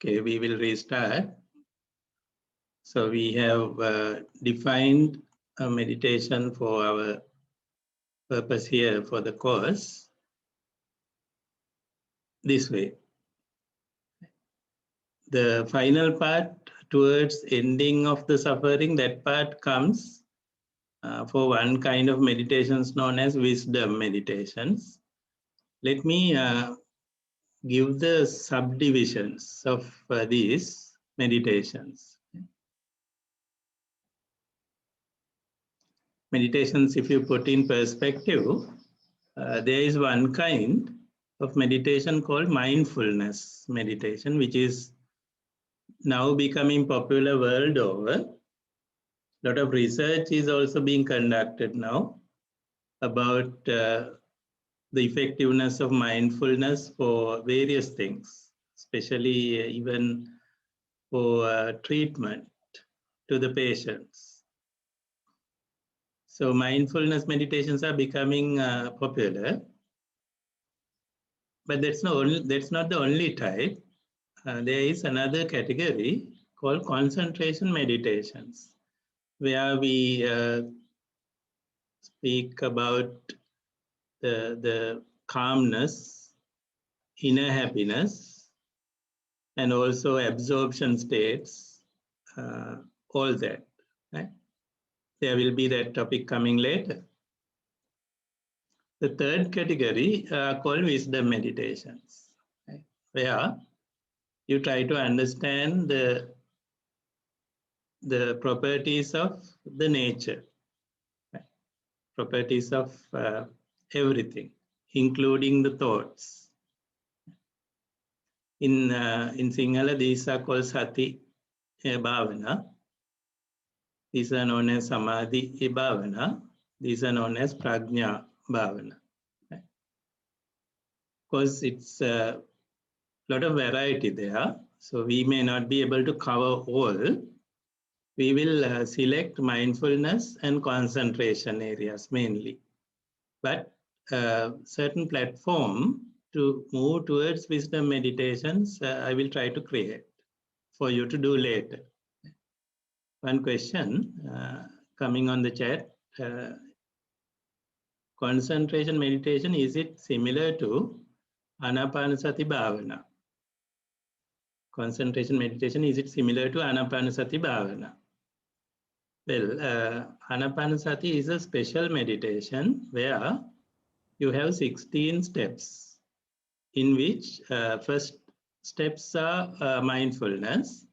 Okay, we will restart. So we have defined a meditation for our purpose here for the course this way. The final part towards ending of the suffering, that part comes for one kind of meditations known as wisdom meditations. Let me give the subdivisions of these meditations. Meditations, if you put in perspective, there is one kind of meditation called mindfulness meditation, which is now becoming popular world over. A lot of research is also being conducted now about the effectiveness of mindfulness for various things, especially even for treatment to the patients. So mindfulness meditations are becoming popular, but that's not the only type. There is another category called concentration meditations, where we speak about the calmness, inner happiness, and also absorption states, all that. Right? There will be that topic coming later. The third category called wisdom meditations, right? Where you try to understand the properties of the nature, right? Properties of everything, including the thoughts. In Sinhala, these are called sati bhavana. These are known as samadhi bhavana. These are known as prajna bhavana. Right? Because it's a lot of variety there, so we may not be able to cover all. We will select mindfulness and concentration areas mainly, but certain platform to move towards wisdom meditations, I will try to create for you to do later. One question coming on the chat, concentration meditation, is it similar to Anapanasati Bhavana? Concentration meditation, is it similar to Anapanasati Bhavana? Well, Anapanasati is a special meditation where you have 16 steps, in which first steps are mindfulness,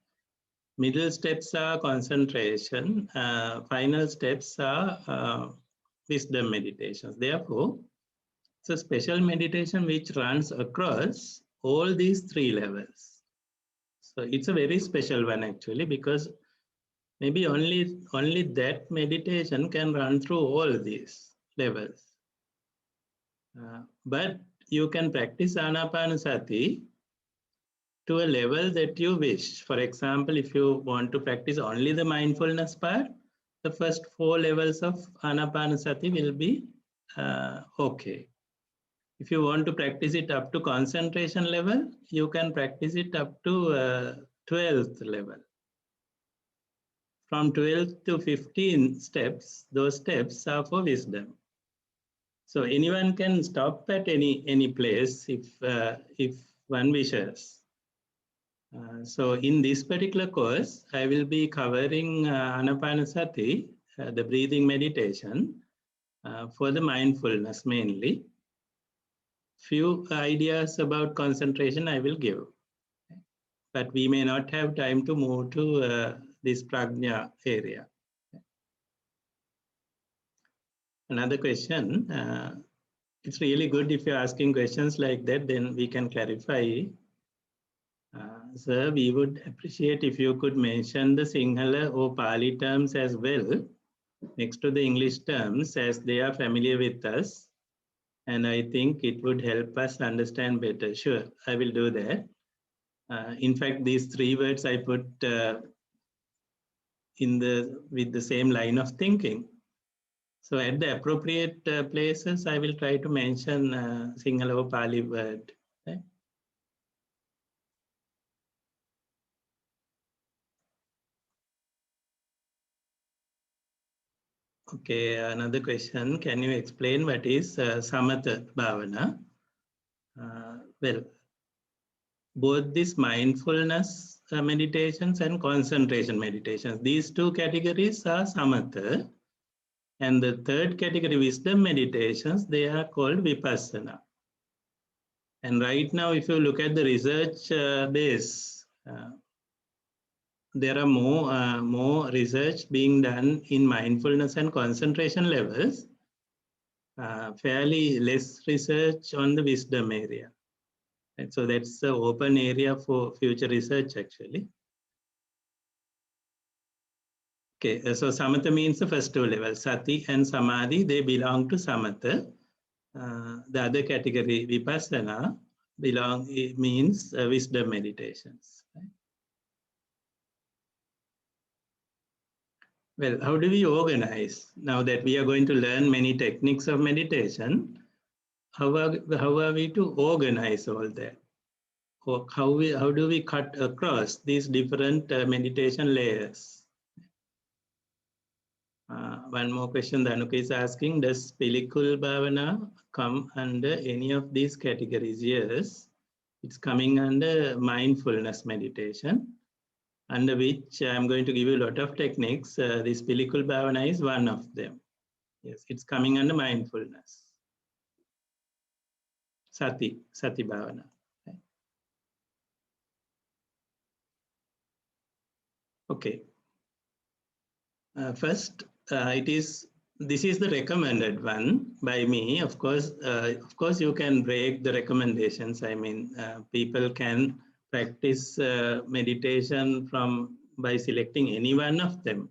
middle steps are concentration, final steps are wisdom meditations. Therefore, it's a special meditation which runs across all these three levels. So it's a very special one actually, because maybe only that meditation can run through all these levels. But you can practice Anapanasati to a level that you wish. For example, if you want to practice only the mindfulness part, the first 4 levels of Anapanasati will be okay. If you want to practice it up to concentration level, you can practice it up to 12th level. From 12 to 15 steps, those steps are for wisdom. So anyone can stop at any place if one wishes. So in this particular course, I will be covering Anapanasati, the breathing meditation, for the mindfulness mainly. Few ideas about concentration I will give, but we may not have time to move to this prajna area. Another question, it's really good if you're asking questions like that, then we can clarify. Sir, we would appreciate if you could mention the Sinhala or Pali terms as well, next to the English terms, as they are familiar with us. And I think it would help us understand better. Sure, I will do that. In fact, these 3 words I put with the same line of thinking. So at the appropriate places, I will try to mention Sinhala or Pali word. Okay? Okay, another question. Can you explain what is Samatha Bhavana? Well, both these mindfulness meditations and concentration meditations, these two categories are Samatha. And the third category, wisdom meditations, they are called Vipassana. And right now, if you look at the research base, there are more research being done in mindfulness and concentration levels, fairly less research on the wisdom area. And so that's the open area for future research actually. Okay, so Samatha means the first two levels, Sati and Samadhi, they belong to Samatha. The other category, Vipassana, it means wisdom meditations. Right? Well, how do we organize? Now that we are going to learn many techniques of meditation, how are we to organize all that? Or how do we cut across these different meditation layers? One more question Dhanuka is asking, does Pilikul Bhavana come under any of these categories? Yes, it's coming under mindfulness meditation, under which I'm going to give you a lot of techniques. This Pilikul Bhavana is one of them. Yes, it's coming under mindfulness. Sati Bhavana. Okay. First, this is the recommended one by me. Of course, you can break the recommendations. I mean, people can practice meditation by selecting any one of them.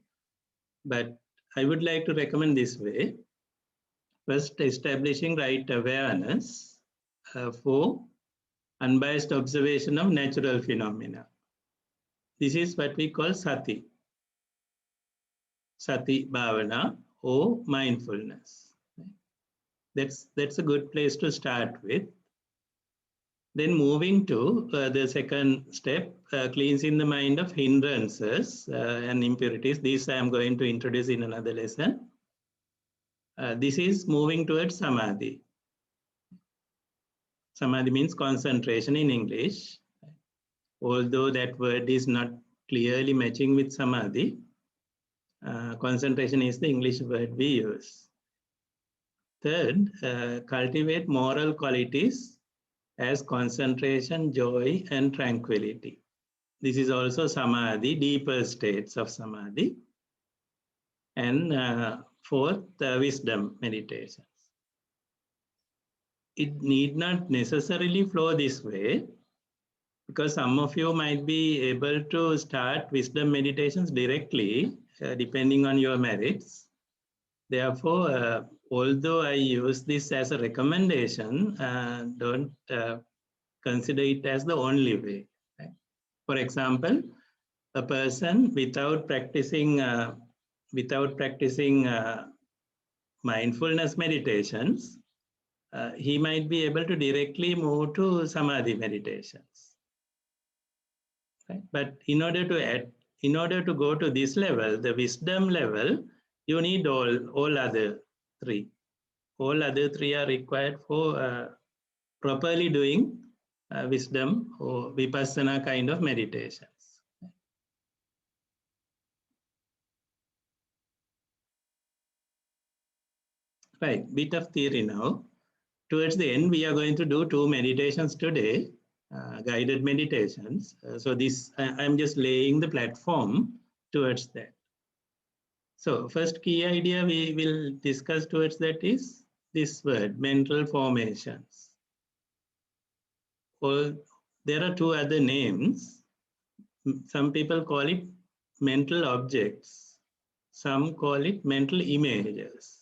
But I would like to recommend this way. First, establishing right awareness for unbiased observation of natural phenomena. This is what we call Sati Bhavana or mindfulness. That's a good place to start with. Then moving to the second step, cleansing the mind of hindrances and impurities. These I am going to introduce in another lesson. This is moving towards Samadhi. Samadhi means concentration in English. Although that word is not clearly matching with Samadhi, concentration is the English word we use. Third, cultivate moral qualities as concentration, joy, and tranquility. This is also Samadhi, deeper states of Samadhi. And fourth, wisdom meditations. It need not necessarily flow this way, because some of you might be able to start wisdom meditations directly, depending on your merits. Therefore, although I use this as a recommendation, don't consider it as the only way. Right? For example, a person without practicing mindfulness meditations, he might be able to directly move to Samadhi meditations. Right? But in order to go to this level, the wisdom level, you need all other three. All other three are required for properly doing wisdom or vipassana kind of meditations. Right, bit of theory now. Towards the end, we are going to do 2 meditations today, guided meditations. So this, I'm just laying the platform towards that. So first key idea we will discuss towards that is this word, mental formations. Well, there are 2 other names. Some people call it mental objects. Some call it mental images.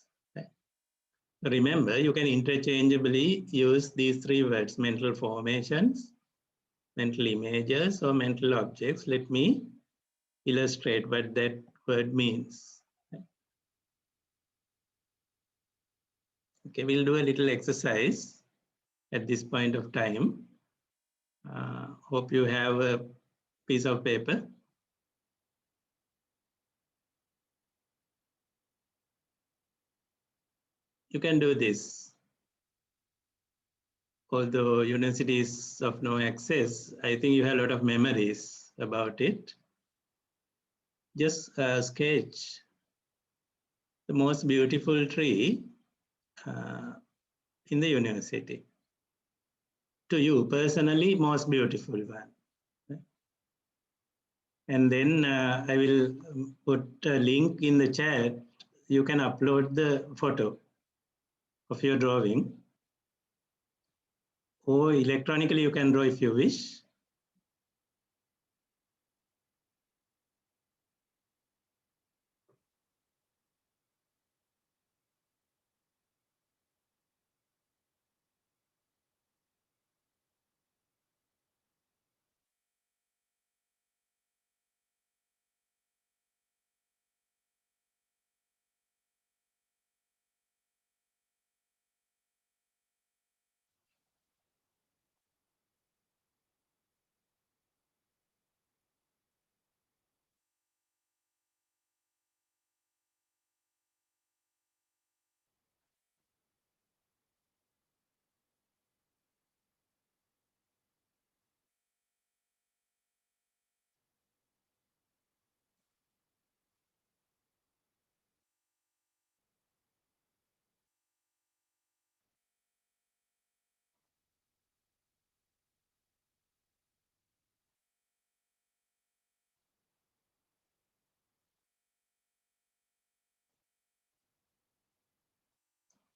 Remember, you can interchangeably use these 3 words, mental formations, mental images, or mental objects. Let me illustrate what that word means. Okay, we'll do a little exercise at this point of time. Hope you have a piece of paper. you can do this. Although universities of no access, I think you have a lot of memories about it. Just sketch the most beautiful tree in the university. To you personally, most beautiful one. And then I will put a link in the chat. You can upload the photo of your drawing, or electronically you can draw if you wish.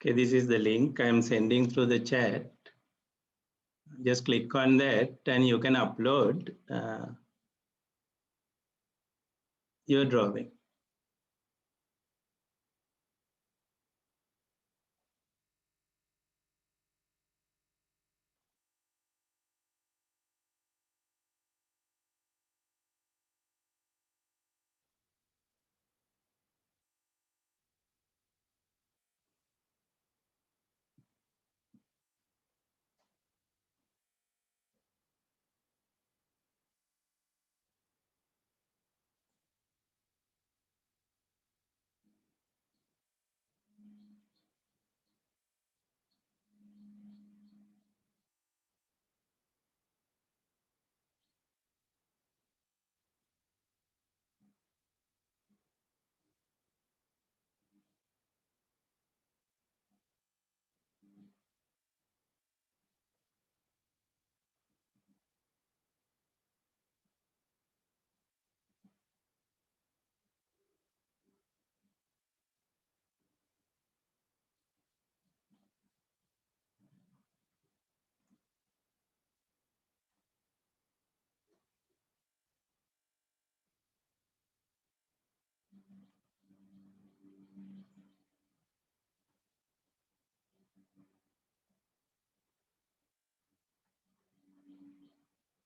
Okay, this is the link I'm sending through the chat. Just click on that and you can upload your drawing.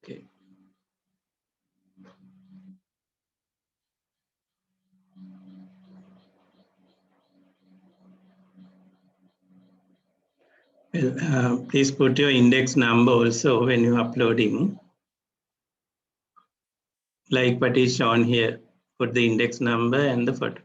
Okay. Well, please put your index number also when you're uploading, like what is shown here. Put the index number and the photo.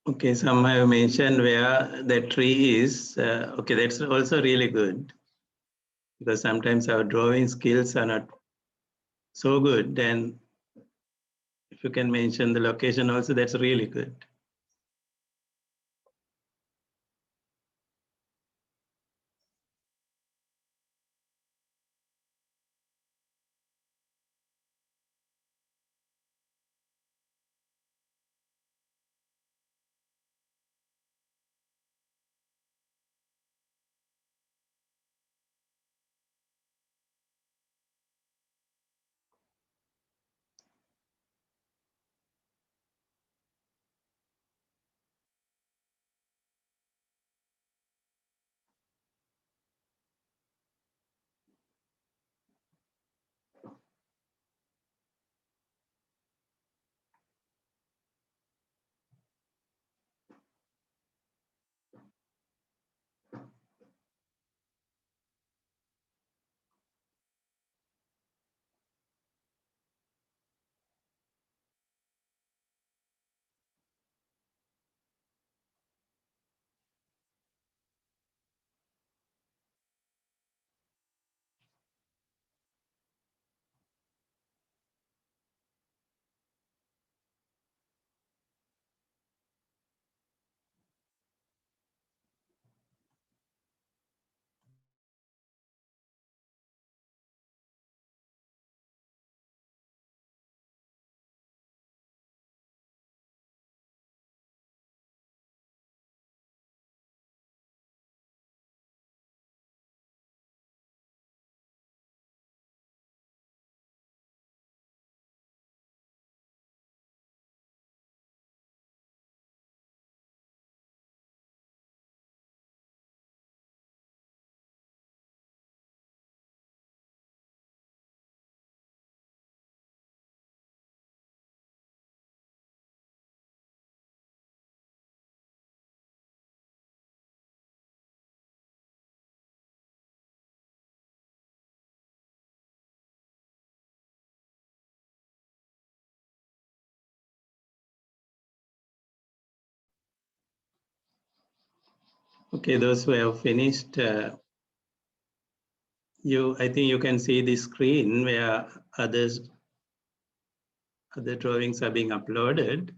Okay, some have mentioned where the tree is. Okay, that's also really good because sometimes our drawing skills are not so good. And if you can mention the location also, that's really good. Okay, those who have finished, I think you can see the screen where other drawings are being uploaded.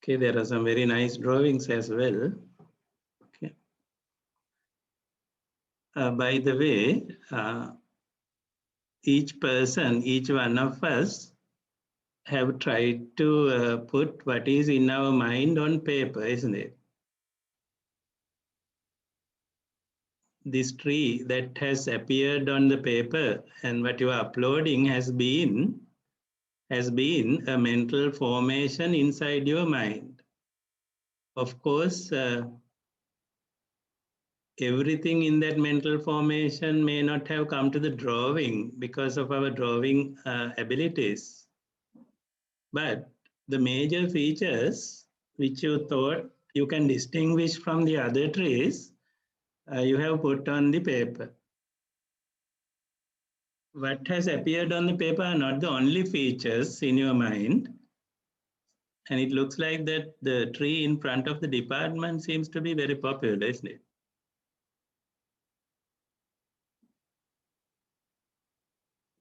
Okay, there are some very nice drawings as well. Okay. By the way, each person, each one of us have tried to put what is in our mind on paper, isn't it? This tree that has appeared on the paper and what you are uploading has been a mental formation inside your mind. Of course, everything in that mental formation may not have come to the drawing because of our drawing abilities. But the major features which you thought you can distinguish from the other trees, you have put on the paper. What has appeared on the paper are not the only features in your mind. And it looks like that the tree in front of the department seems to be very popular, isn't it?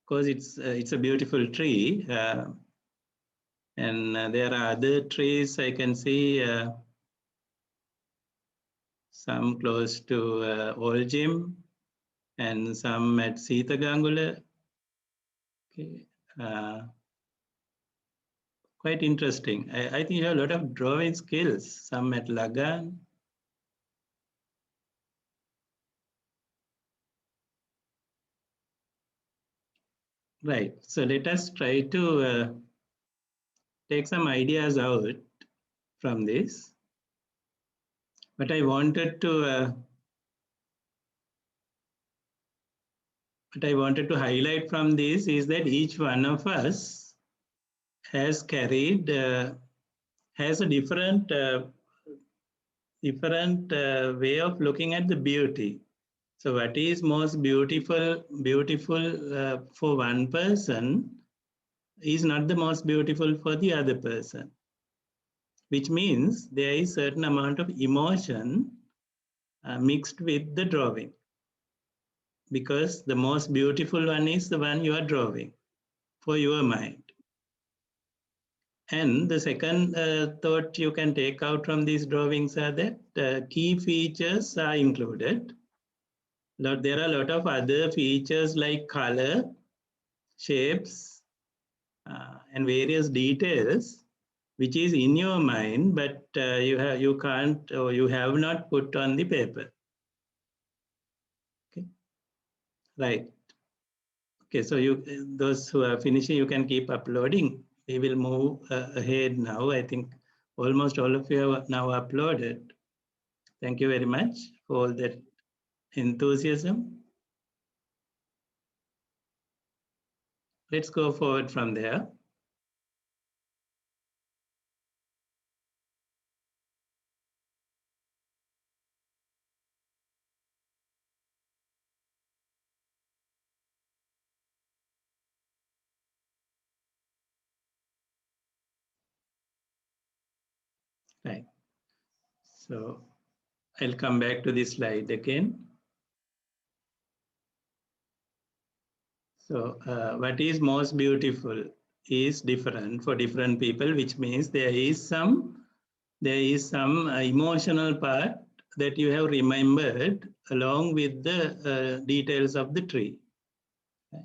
Because it's a beautiful tree. And there are other trees I can see, some close to Old Gym and some at Sitagangula. Okay. Quite interesting. I think you have a lot of drawing skills, some at Lagan. Right. So let us try to take some ideas out from this. But I wanted to what I wanted to highlight from this is that each one of us has carried has a different way of looking at the beauty. So what is most beautiful for one person is not the most beautiful for the other person, which means there is certain amount of emotion mixed with the drawing, because the most beautiful one is the one you are drawing for your mind. And the second thought you can take out from these drawings are that key features are included. There are a lot of other features like color, shapes, and various details, which is in your mind, but you can't, or you have not put on the paper. Okay, right. Okay, so those who are finishing, you can keep uploading. We will move ahead now. I think almost all of you have now uploaded. Thank you very much for all that enthusiasm. Let's go forward from there. Right. So I'll come back to this slide again. So what is most beautiful is different for different people, which means there is some emotional part that you have remembered along with the details of the tree. Okay.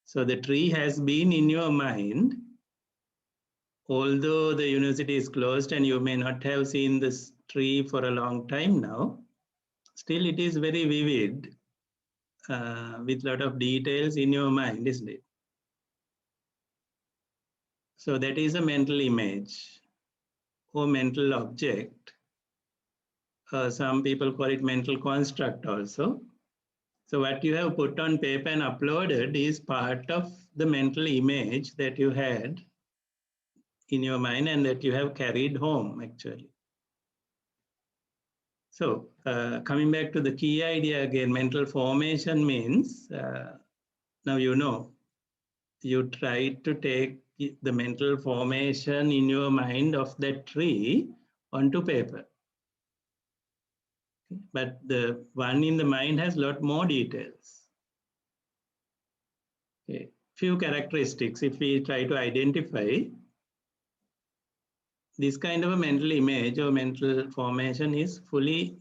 So the tree has been in your mind, although the university is closed and you may not have seen this tree for a long time now, still it is very vivid with a lot of details in your mind, isn't it? So that is a mental image or mental object. Some people call it mental construct also. So what you have put on paper and uploaded is part of the mental image that you had in your mind and that you have carried home actually. So coming back to the key idea again, mental formation means, now you know, you try to take the mental formation in your mind of that tree onto paper. But the one in the mind has a lot more details. Okay. Few characteristics, if we try to identify, this kind of a mental image or mental formation is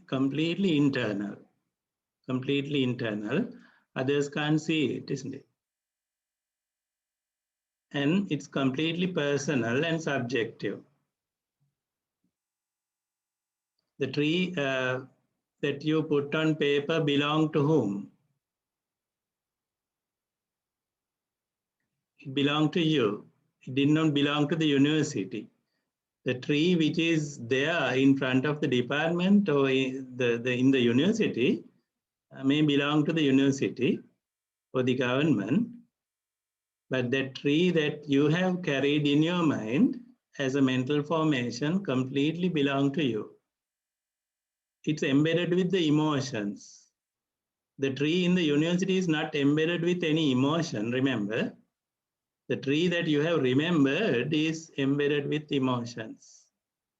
completely internal. Completely internal. Others can't see it, isn't it? And it's completely personal and subjective. The tree that you put on paper belong to whom? It belonged to you. It did not belong to the university. The tree which is there in front of the department or in the university may belong to the university or the government, but the tree that you have carried in your mind as a mental formation completely belong to you. It's embedded with the emotions. The tree in the university is not embedded with any emotion, remember. The tree that you have remembered is embedded with emotions.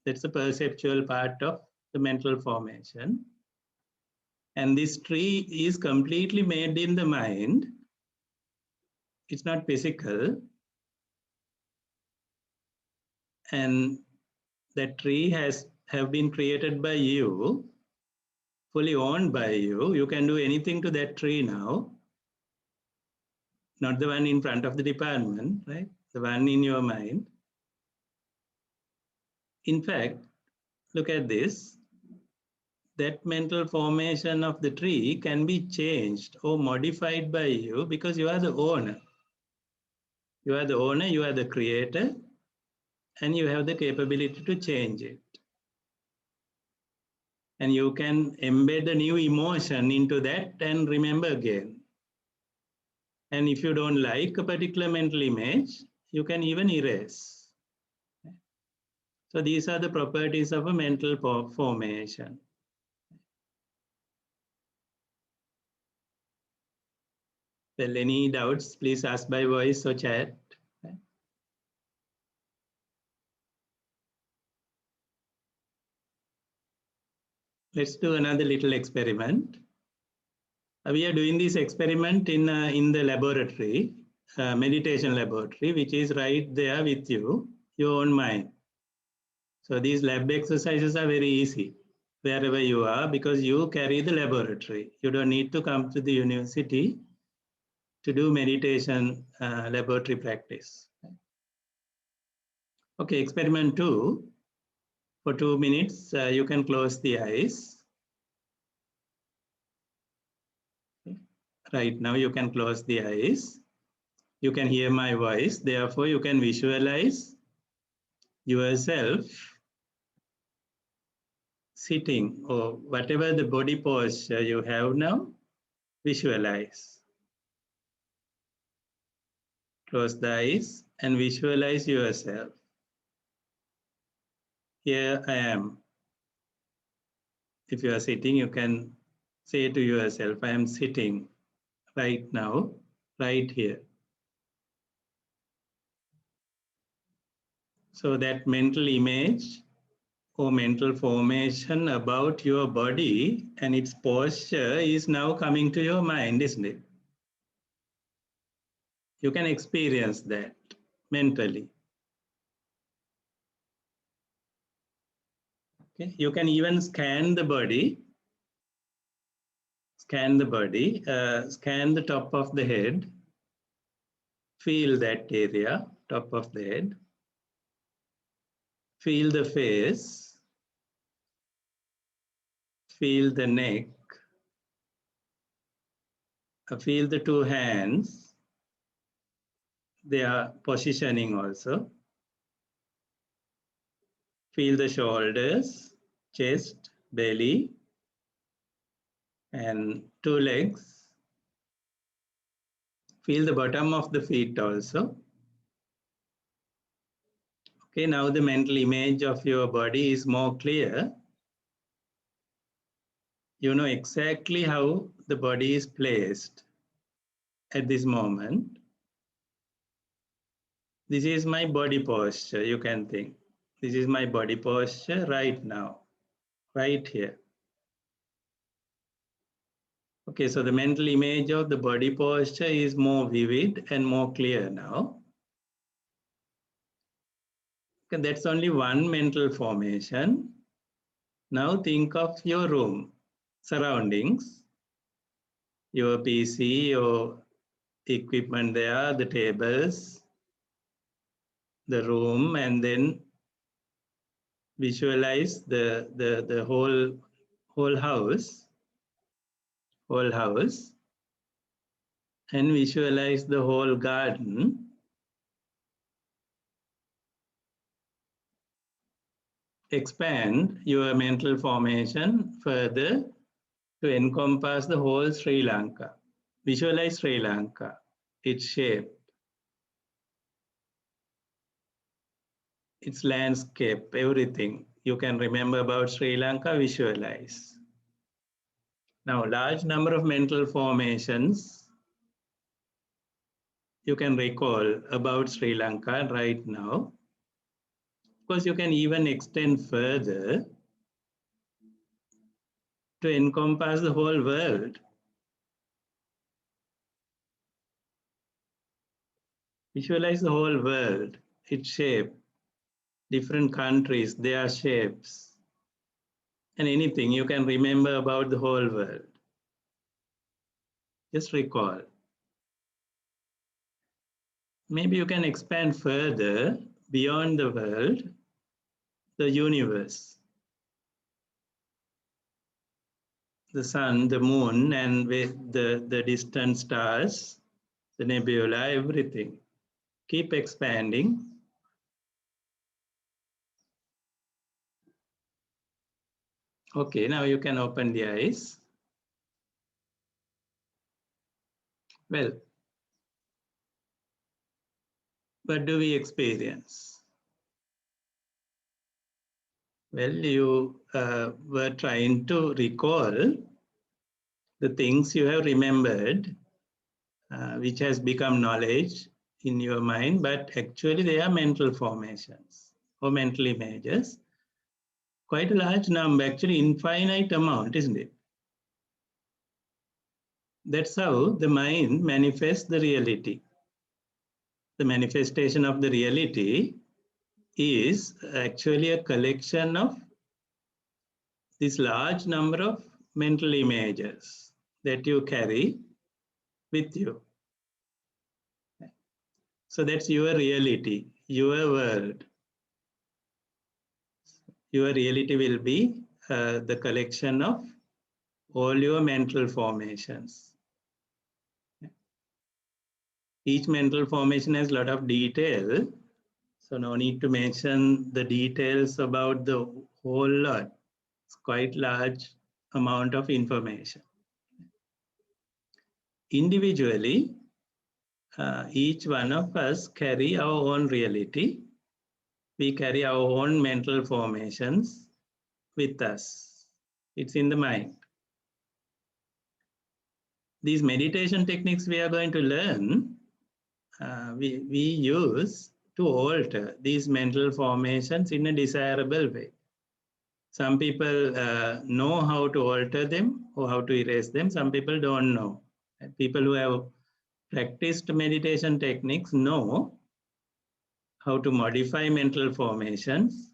That's the perceptual part of the mental formation. And this tree is completely made in the mind. It's not physical. And that tree have been created by you, fully owned by you. You can do anything to that tree now. Not the one in front of the department, right? The one in your mind. In fact, look at this. That mental formation of the tree can be changed or modified by you because you are the owner. You are the owner, you are the creator, and you have the capability to change it. And you can embed a new emotion into that and remember again. And if you don't like a particular mental image, you can even erase. So these are the properties of a mental formation. Well, any doubts, please ask by voice or chat. Let's do another little experiment. We are doing this experiment in the laboratory, meditation laboratory, which is right there with you, your own mind. So these lab exercises are very easy wherever you are because you carry the laboratory. You don't need to come to the university to do meditation laboratory practice. Okay, experiment 2. For 2 minutes, you can close the eyes. Okay. Right now, you can close the eyes. You can hear my voice. Therefore, you can visualize yourself sitting or whatever the body posture you have now, visualize. Close the eyes and visualize yourself. Here I am. If you are sitting, you can say to yourself, I am sitting right now, right here. So that mental image or mental formation about your body and its posture is now coming to your mind, isn't it? You can experience that mentally. Okay. You can even scan the body, scan the top of the head, feel that area, top of the head, feel the face, feel the neck, feel the two hands, their positioning also. Feel the shoulders, chest, belly, and two legs. Feel the bottom of the feet also. Okay, now the mental image of your body is more clear. You know exactly how the body is placed at this moment. This is my body posture, you can think. This is my body posture right now, right here. Okay, so the mental image of the body posture is more vivid and more clear now. Okay, that's only one mental formation. Now think of your room, surroundings, your PC, your equipment there, the tables, the room, and then visualize the whole house, and visualize the whole garden. Expand your mental formation further to encompass the whole Sri Lanka. Visualize Sri Lanka, its shape, its landscape, everything you can remember about Sri Lanka, visualize. Now, large number of mental formations you can recall about Sri Lanka right now. Of course, you can even extend further to encompass the whole world. Visualize the whole world, its shape, different countries, their shapes, and anything you can remember about the whole world. Just recall. Maybe you can expand further beyond the world, the universe, the sun, the moon, and with the distant stars, the nebula, everything. Keep expanding. Okay, now you can open the eyes. Well, what do we experience? Well, you were trying to recall the things you have remembered, which has become knowledge in your mind, but actually they are mental formations or mental images. Quite a large number, actually infinite amount, isn't it? That's how the mind manifests the reality. The manifestation of the reality is actually a collection of this large number of mental images that you carry with you. So that's your reality, your world. Your reality will be the collection of all your mental formations. Each mental formation has a lot of detail, so no need to mention the details about the whole lot. It's quite large amount of information. Individually, each one of us carry our own reality. We carry our own mental formations with us. It's in the mind. These meditation techniques we are going to learn, we use to alter these mental formations in a desirable way. Some people know how to alter them or how to erase them. Some people don't know. People who have practiced meditation techniques know how to modify mental formations,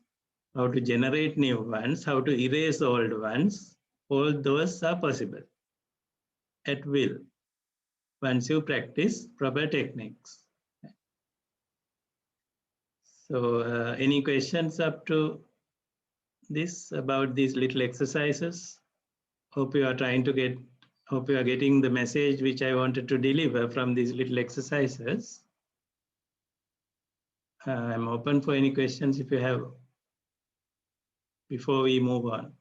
how to generate new ones, how to erase old ones. All those are possible at will once you practice proper techniques. So any questions up to this about these little exercises? Hope you are getting the message which I wanted to deliver from these little exercises. I'm open for any questions if you have before we move on.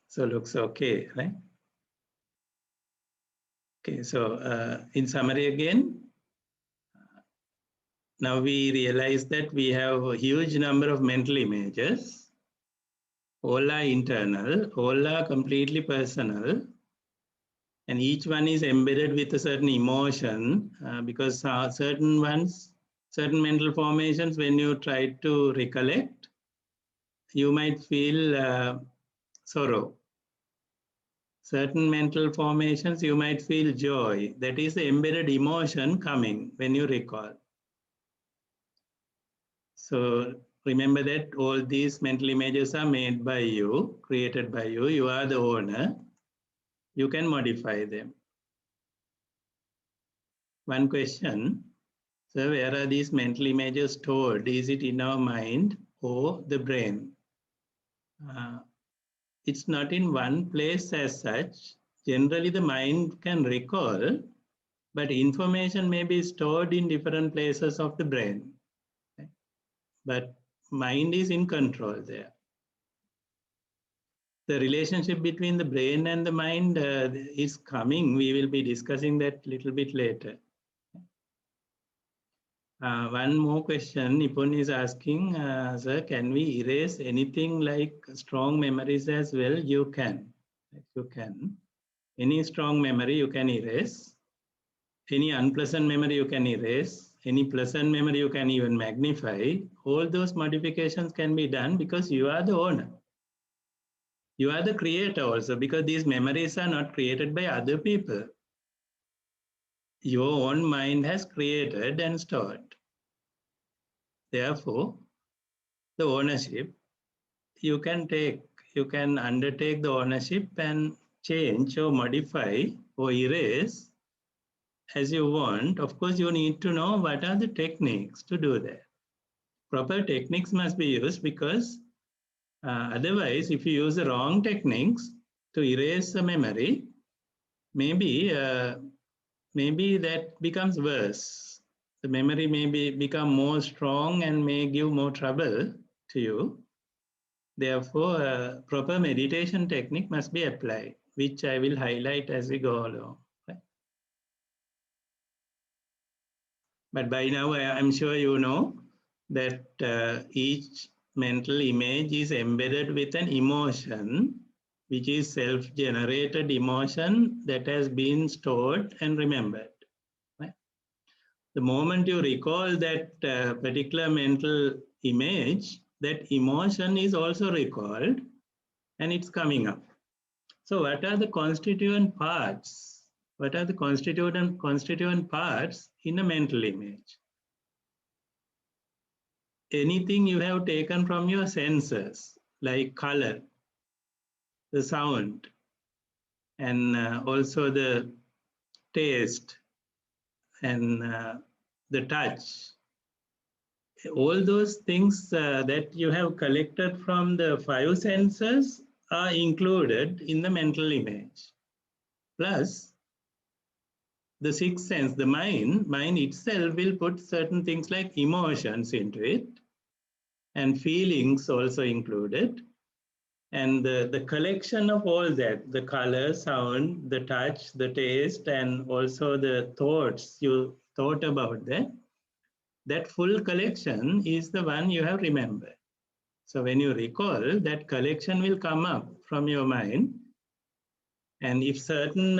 So looks okay, right? Okay, so in summary again, now we realize that we have a huge number of mental images. All are internal, all are completely personal, and each one is embedded with a certain emotion because certain mental formations, when you try to recollect, you might feel sorrow. Certain mental formations, you might feel joy. That is the embedded emotion coming when you recall. So remember that all these mental images are made by you, created by you. You are the owner. You can modify them. One question, so where are these mental images stored? Is it in our mind or the brain? It's not in one place as such. Generally, the mind can recall, but information may be stored in different places of the brain. But mind is in control there. The relationship between the brain and the mind is coming. We will be discussing that a little bit later. One more question, Nipun is asking, sir, can we erase anything like strong memories as well? You can. You can. Any strong memory you can erase. Any unpleasant memory you can erase. Any pleasant memory you can even magnify. All those modifications can be done because you are the owner. You are the creator also, because these memories are not created by other people. Your own mind has created and stored. Therefore, the ownership, you can undertake the ownership and change or modify or erase as you want. Of course, you need to know what are the techniques to do that. Proper techniques must be used because Otherwise, if you use the wrong techniques to erase the memory, maybe that becomes worse. The memory may become more strong and may give more trouble to you. Therefore, a proper meditation technique must be applied, which I will highlight as we go along. But by now, I'm sure you know that each mental image is embedded with an emotion, which is self-generated emotion that has been stored and remembered. Right? The moment you recall that particular mental image, that emotion is also recalled and it's coming up. So what are the constituent parts? What are the constituent parts in a mental image? Anything you have taken from your senses, like color, the sound, and also the taste and the touch. All those things that you have collected from the five senses are included in the mental image. Plus, the sixth sense, the mind itself will put certain things like emotions into it, and feelings also included. And the collection of all that, the color, sound, the touch, the taste, and also the thoughts you thought about that full collection is the one you have remembered. So when you recall, that collection will come up from your mind. And if certain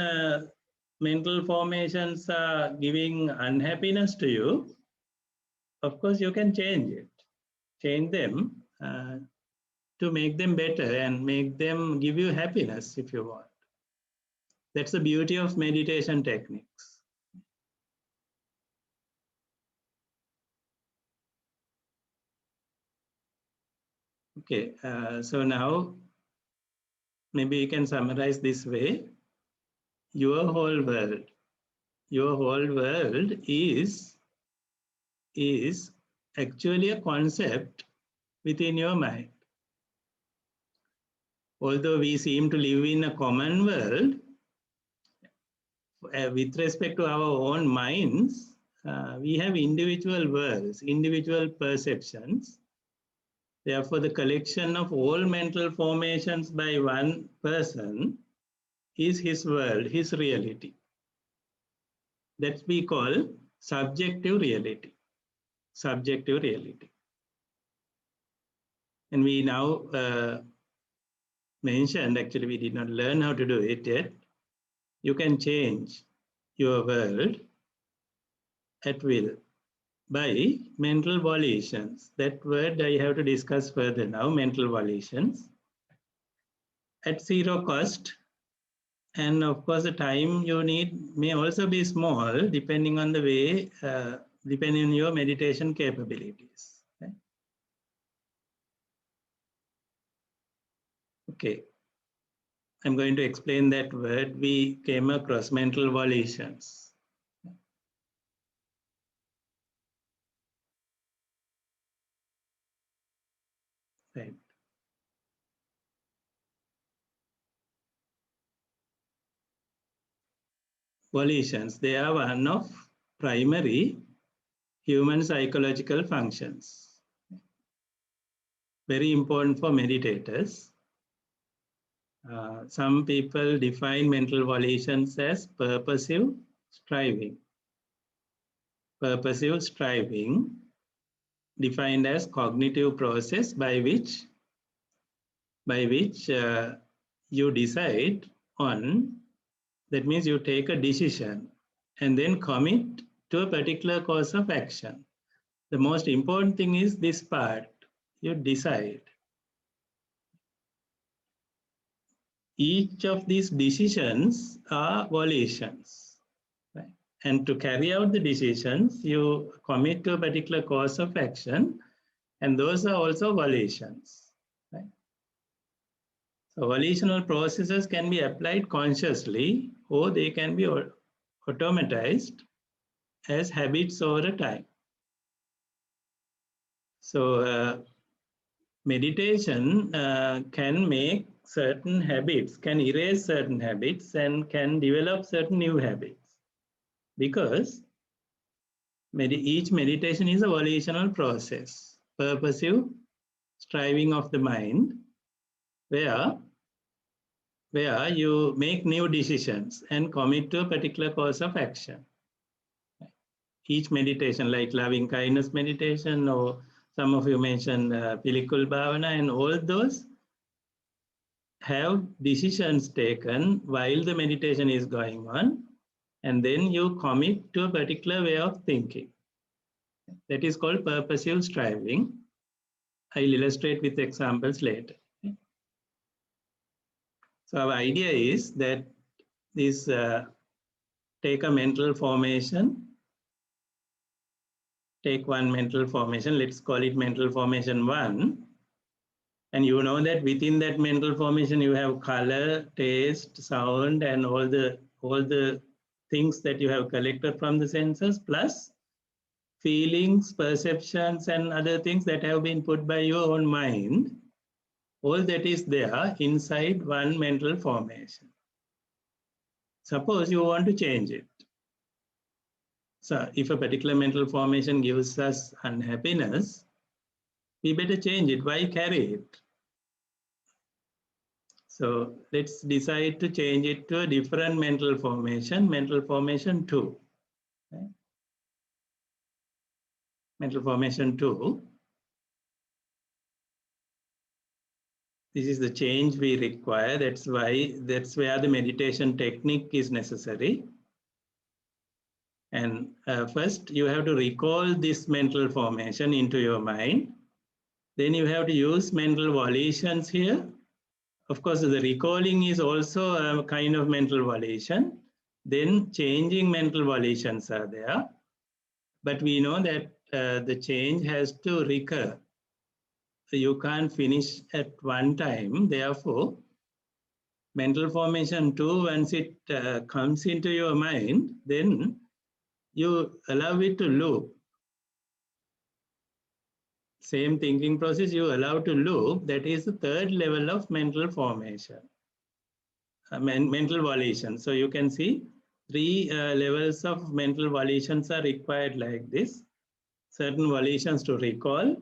mental formations are giving unhappiness to you, of course you can change them to make them better and make them give you happiness if you want. That's the beauty of meditation techniques. Okay, so now maybe you can summarize this way. Your whole world is actually a concept within your mind. Although we seem to live in a common world, with respect to our own minds, we have individual worlds, individual perceptions. Therefore, the collection of all mental formations by one person is his world, his reality. That we call subjective reality. Subjective reality. And we now mentioned, actually we did not learn how to do it yet. You can change your world at will by mental volitions. That word I have to discuss further now, mental volitions. At zero cost, and of course the time you need may also be small depending on the way, depending on your meditation capabilities. Okay, I'm going to explain that word we came across, mental volitions. Right. Volitions, they are one of primary human psychological functions. Very important for meditators. Some people define mental volitions as purposive striving. Purposive striving, defined as cognitive process by which you decide on, that means you take a decision and then commit to a particular course of action. The most important thing is this part, you decide. Each of these decisions are volitions. Right? And to carry out the decisions, you commit to a particular course of action, and those are also volitions. Right? So volitional processes can be applied consciously, or they can be automatized as habits over a time. So meditation can make certain habits, can erase certain habits, and can develop certain new habits. Because each meditation is a volitional process, purposive striving of the mind, where you make new decisions and commit to a particular course of action. Each meditation, like loving kindness meditation, or some of you mentioned Pilikul Bhavana, and all those have decisions taken while the meditation is going on, and then you commit to a particular way of thinking. That is called purposive striving. I'll illustrate with examples later. So our idea is that this take a mental formation, take one mental formation, let's call it mental formation 1. And you know that within that mental formation, you have color, taste, sound, and all the things that you have collected from the senses, plus feelings, perceptions, and other things that have been put by your own mind. All that is there inside one mental formation. Suppose you want to change it. So if a particular mental formation gives us unhappiness, we better change it. Why carry it? So let's decide to change it to a different mental formation 2. Okay. Mental formation 2. This is the change we require. That's where the meditation technique is necessary. And first, you have to recall this mental formation into your mind. Then you have to use mental volitions here. Of course, the recalling is also a kind of mental volition. Then changing mental volitions are there. But we know that the change has to recur. So you can't finish at one time. Therefore, mental formation 2, once it comes into your mind, then you allow it to loop. Same thinking process you allow to loop. That is the third level of mental formation, mental volition. So you can see 3 levels of mental volitions are required like this. Certain volitions to recall,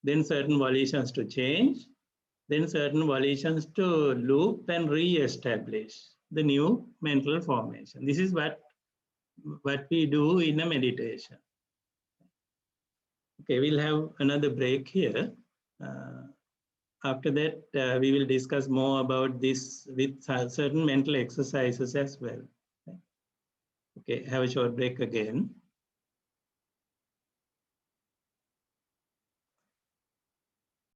then certain volitions to change, then certain volitions to loop and re-establish the new mental formation. This is what we do in a meditation. Okay, we'll have another break here. After that, we will discuss more about this with certain mental exercises as well. Okay, have a short break again.